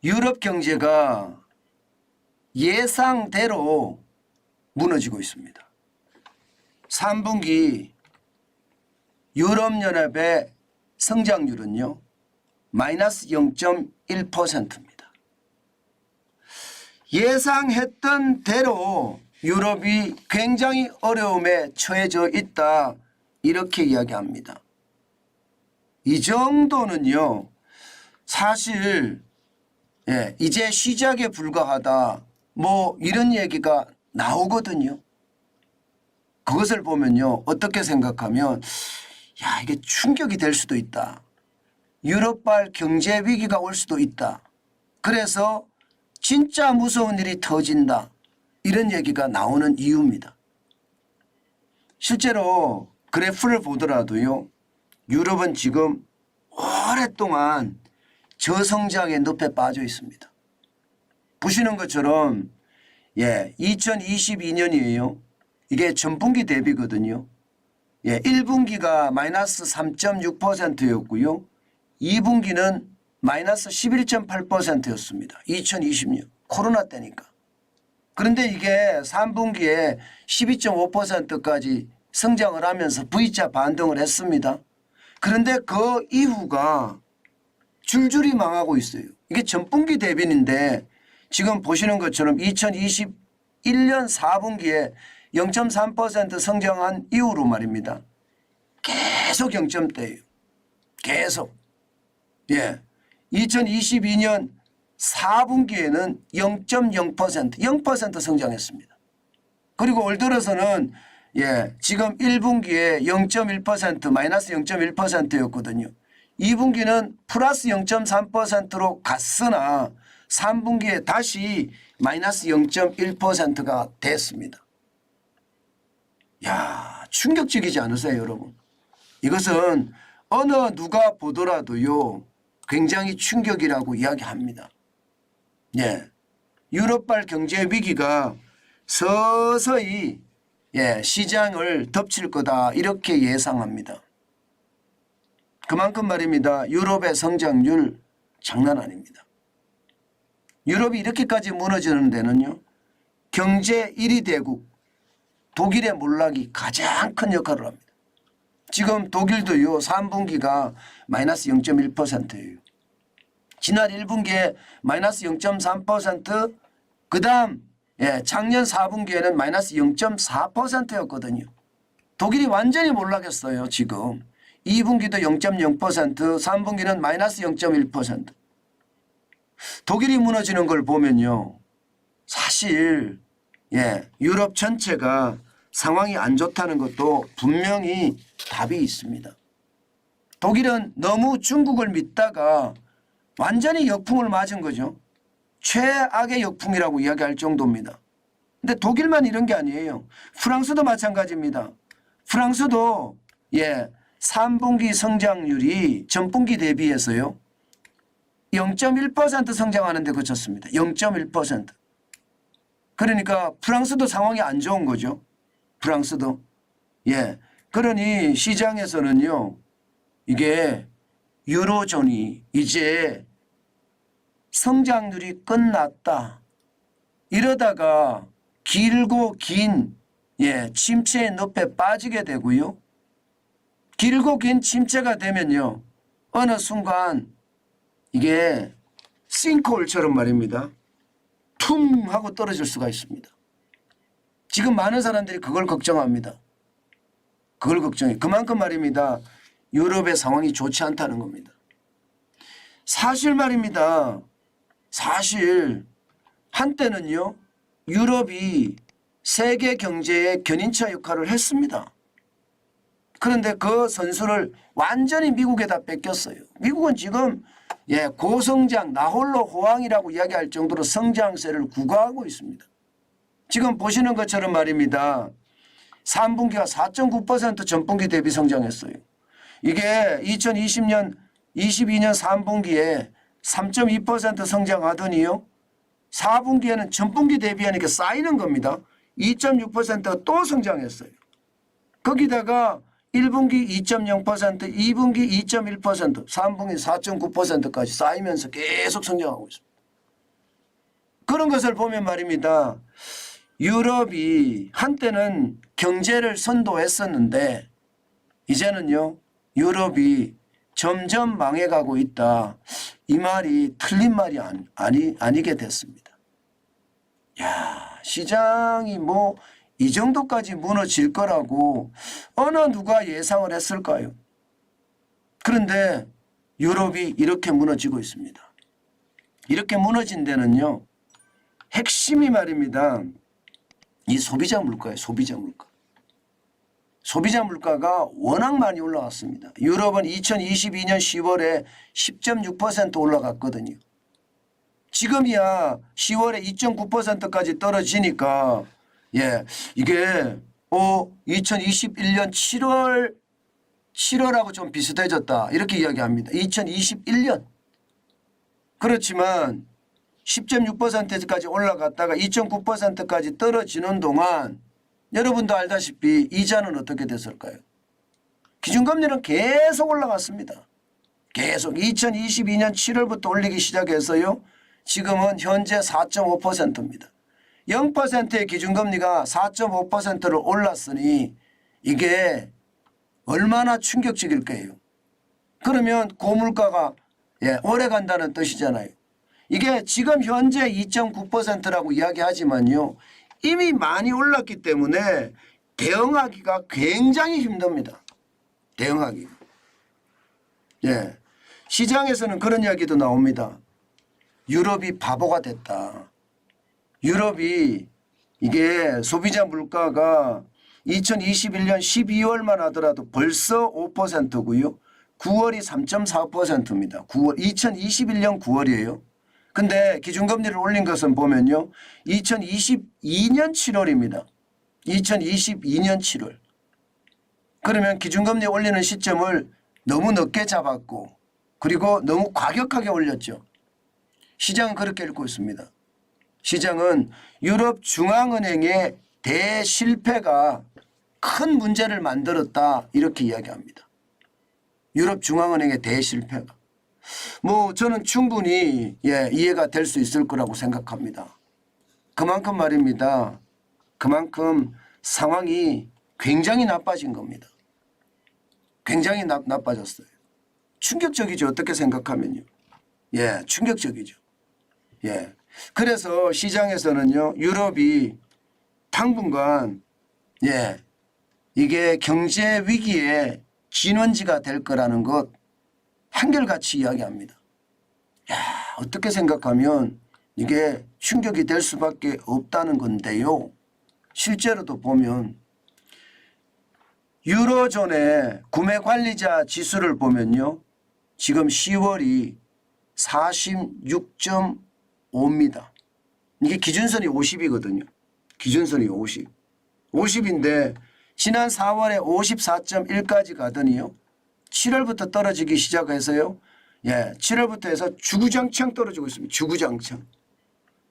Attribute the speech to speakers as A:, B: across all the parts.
A: 유럽 경제가 예상대로 무너지고 있습니다. 3분기 유럽연합의 성장률은요, 마이너스 0.1%입니다. 예상했던 대로 유럽이 굉장히 어려움에 처해져 있다, 이렇게 이야기합니다. 이 정도는요, 사실 이제 시작에 불과하다, 뭐 이런 얘기가 나오거든요. 그것을 보면요, 어떻게 생각하면 야, 이게 충격이 될 수도 있다. 유럽발 경제 위기가 올 수도 있다. 그래서 진짜 무서운 일이 터진다, 이런 얘기가 나오는 이유입니다. 실제로 그래프를 보더라도요, 유럽은 지금 오랫동안 저성장의 늪에 빠져 있습니다. 보시는 것처럼 2022년이에요. 이게 전분기 대비거든요. 1분기가 마이너스 3.6%였고요. 2분기는 마이너스 11.8%였습니다. 2020년 코로나 때니까. 그런데 이게 3분기에 12.5%까지 성장을 하면서 V자 반등을 했습니다. 그런데 그 이후가 줄줄이 망하고 있어요. 이게 전분기 대비인데 지금 보시는 것처럼 2021년 4분기에 0.3% 성장한 이후로 말입니다. 계속 0점대예요. 계속. 2022년 4분기에는 0.0%, 0% 성장했습니다. 그리고 올 들어서는 지금 1분기에 0.1% 마이너스 0.1%였거든요. 2분기는 플러스 0.3%로 갔으나 3분기에 다시 마이너스 0.1%가 됐습니다. 야, 충격적이지 않으세요, 여러분? 이것은 어느 누가 보더라도요, 굉장히 충격이라고 이야기합니다. 유럽발 경제 위기가 서서히 시장을 덮칠 거다, 이렇게 예상합니다. 그만큼 말입니다. 유럽의 성장률 장난 아닙니다. 유럽이 이렇게까지 무너지는 데는요, 경제 1위 대국 독일의 몰락이 가장 큰 역할을 합니다. 지금 독일도요, 3분기가 마이너스 0.1%예요. 지난 1분기에 마이너스 0.3%, 그 다음 작년 4분기에는 마이너스 0.4%였거든요. 독일이 완전히 몰락했어요. 지금 2분기도 0.0%, 3분기는 마이너스 0.1%. 독일이 무너지는 걸 보면요, 사실 유럽 전체가 상황이 안 좋다는 것도 분명히 답이 있습니다. 독일은 너무 중국을 믿다가 완전히 역풍을 맞은 거죠. 최악의 역풍이라고 이야기할 정도입니다. 근데 독일만 이런 게 아니에요. 프랑스도 마찬가지입니다. 프랑스도 3분기 성장률이 전분기 대비해서요 0.1% 성장하는 데 그쳤습니다. 0.1%. 그러니까 프랑스도 상황이 안 좋은 거죠. 프랑스도. 그러니 시장에서는요, 이게 유로존이 이제 성장률이 끝났다, 이러다가 길고 긴 침체의 늪에 빠지게 되고요. 길고 긴 침체가 되면요, 어느 순간 이게 싱크홀처럼 말입니다. 퉁 하고 떨어질 수가 있습니다. 지금 많은 사람들이 그걸 걱정합니다. 그걸 걱정해. 그만큼 말입니다. 유럽의 상황이 좋지 않다는 겁니다. 사실 말입니다. 사실 한때는요, 유럽이 세계 경제의 견인차 역할을 했습니다. 그런데 그 선수를 완전히 미국에다 뺏겼어요. 미국은 지금 고성장 나홀로 호황이라고 이야기할 정도로 성장세를 구가하고 있습니다. 지금 보시는 것처럼 말입니다. 3분기가 4.9% 전분기 대비 성장했어요. 이게 2022년 3분기에 3.2% 성장하더니요, 4분기에는 전분기 대비하니까 쌓이는 겁니다. 2.6%가 또 성장했어요. 거기다가 1분기 2.0%, 2분기 2.1%, 3분기 4.9%까지 쌓이면서 계속 성장하고 있습니다. 그런 것을 보면 말입니다. 유럽이 한때는 경제를 선도했었는데 이제는요 유럽이 점점 망해가고 있다. 이 말이 틀린 말이 아니게 됐습니다. 야, 시장이 뭐 이 정도까지 무너질 거라고 어느 누가 예상을 했을까요? 그런데 유럽이 이렇게 무너지고 있습니다. 이렇게 무너진 데는요. 핵심이 말입니다. 이 소비자 물가예요. 소비자 물가. 소비자 물가가 워낙 많이 올라갔습니다. 유럽은 2022년 10월에 10.6% 올라갔거든요. 지금이야 10월에 2.9%까지 떨어지니까 이게 2021년 7월하고 좀 비슷해졌다 이렇게 이야기합니다. 2021년. 그렇지만 10.6%까지 올라갔다가 2.9%까지 떨어지는 동안 여러분도 알다시피 이자는 어떻게 됐을까요? 기준금리는 계속 올라갔습니다. 계속 2022년 7월부터 올리기 시작해서요. 지금은 현재 4.5%입니다. 0%의 기준금리가 4.5%를 올랐으니 이게 얼마나 충격적일까요? 그러면 고물가가 오래 간다는 뜻이잖아요. 이게 지금 현재 2.9%라고 이야기하지만요. 이미 많이 올랐기 때문에 대응하기가 굉장히 힘듭니다. 대응하기. 시장에서는 그런 이야기도 나옵니다. 유럽이 바보가 됐다. 유럽이 이게 소비자 물가가 2021년 12월만 하더라도 벌써 5%고요. 9월이 3.4%입니다. 9월 2021년 9월이에요. 근데 기준금리를 올린 것은 보면요. 2022년 7월입니다. 2022년 7월. 그러면 기준금리 올리는 시점을 너무 늦게 잡았고 그리고 너무 과격하게 올렸죠. 시장은 그렇게 읽고 있습니다. 시장은 유럽 중앙은행의 대실패가 큰 문제를 만들었다 이렇게 이야기합니다. 유럽 중앙은행의 대실패가. 저는 충분히 이해가 될 수 있을 거라고 생각합니다. 그만큼 말입니다. 그만큼 상황이 굉장히 나빠진 겁니다. 굉장히 나빠졌어요. 충격적이죠. 어떻게 생각하면요. 충격적이죠. 그래서 시장에서는요. 유럽이 당분간 이게 경제 위기의 진원지가 될 거라는 것 한결같이 이야기합니다. 어떻게 생각하면 이게 충격이 될 수밖에 없다는 건데요. 실제로도 보면 유로존의 구매관리자 지수를 보면요. 지금 10월이 46.5입니다. 이게 기준선이 50이거든요. 기준선이 50. 50인데 지난 4월에 54.1까지 가더니요. 7월부터 떨어지기 시작해서요. 7월부터 해서 주구장창 떨어지고 있습니다. 주구장창.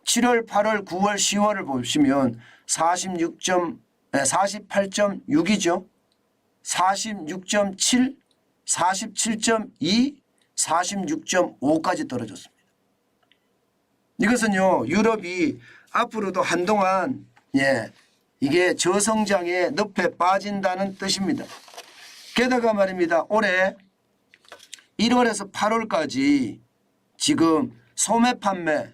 A: 7월, 8월, 9월, 10월을 보시면 48.6이죠. 46.7, 47.2, 46.5까지 떨어졌습니다. 이것은요. 유럽이 앞으로도 한동안 이게 저성장의 늪에 빠진다는 뜻입니다. 게다가 말입니다. 올해 1월에서 8월까지 지금 소매 판매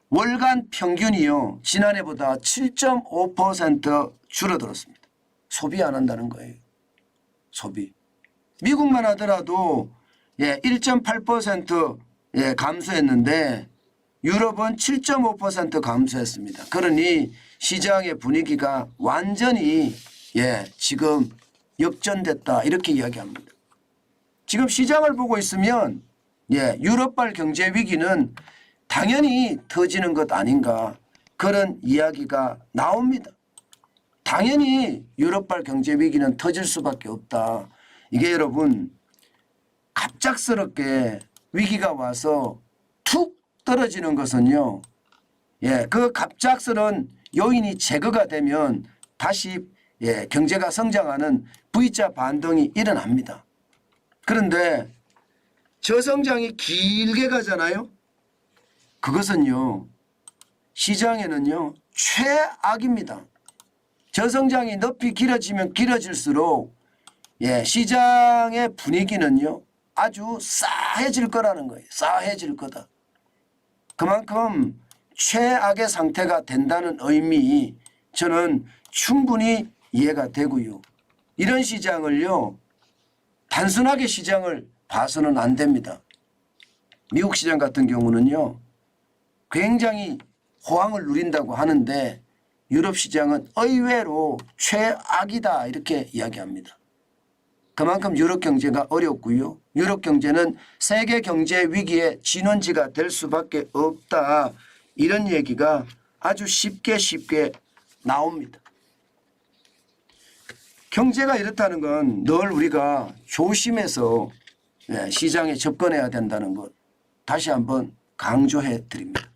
A: 월간 평균이요. 지난해보다 7.5% 줄어들었습니다. 소비 안 한다는 거예요. 소비. 미국만 하더라도 1.8% 감소했는데 유럽은 7.5% 감소했습니다. 그러니 시장의 분위기가 완전히 지금 역전됐다 이렇게 이야기합니다. 지금 시장을 보고 있으면 유럽발 경제 위기는 당연히 터지는 것 아닌가 그런 이야기가 나옵니다. 당연히 유럽발 경제 위기는 터질 수밖에 없다. 이게 여러분 갑작스럽게 위기가 와서 툭 떨어지는 것은요. 그 갑작스러운 요인이 제거가 되면 다시 경제가 성장하는 V자 반등이 일어납니다. 그런데 저성장이 길게 가잖아요. 그것은요. 시장에는요 최악입니다. 저성장이 높이 길어지면 길어질수록 시장의 분위기는요 아주 싸해질 거라는 거예요. 싸해질 거다. 그만큼 최악의 상태가 된다는 의미 저는 충분히 이해가 되고요. 이런 시장을요 단순하게 시장을 봐서는 안 됩니다. 미국 시장 같은 경우는요 굉장히 호황을 누린다고 하는데 유럽 시장은 의외로 최악이다 이렇게 이야기합니다. 그만큼 유럽 경제가 어렵고요. 유럽 경제는 세계 경제 위기의 진원지가 될 수밖에 없다. 이런 얘기가 아주 쉽게 나옵니다. 경제가 이렇다는 건 늘 우리가 조심해서 시장에 접근해야 된다는 것 다시 한번 강조해 드립니다.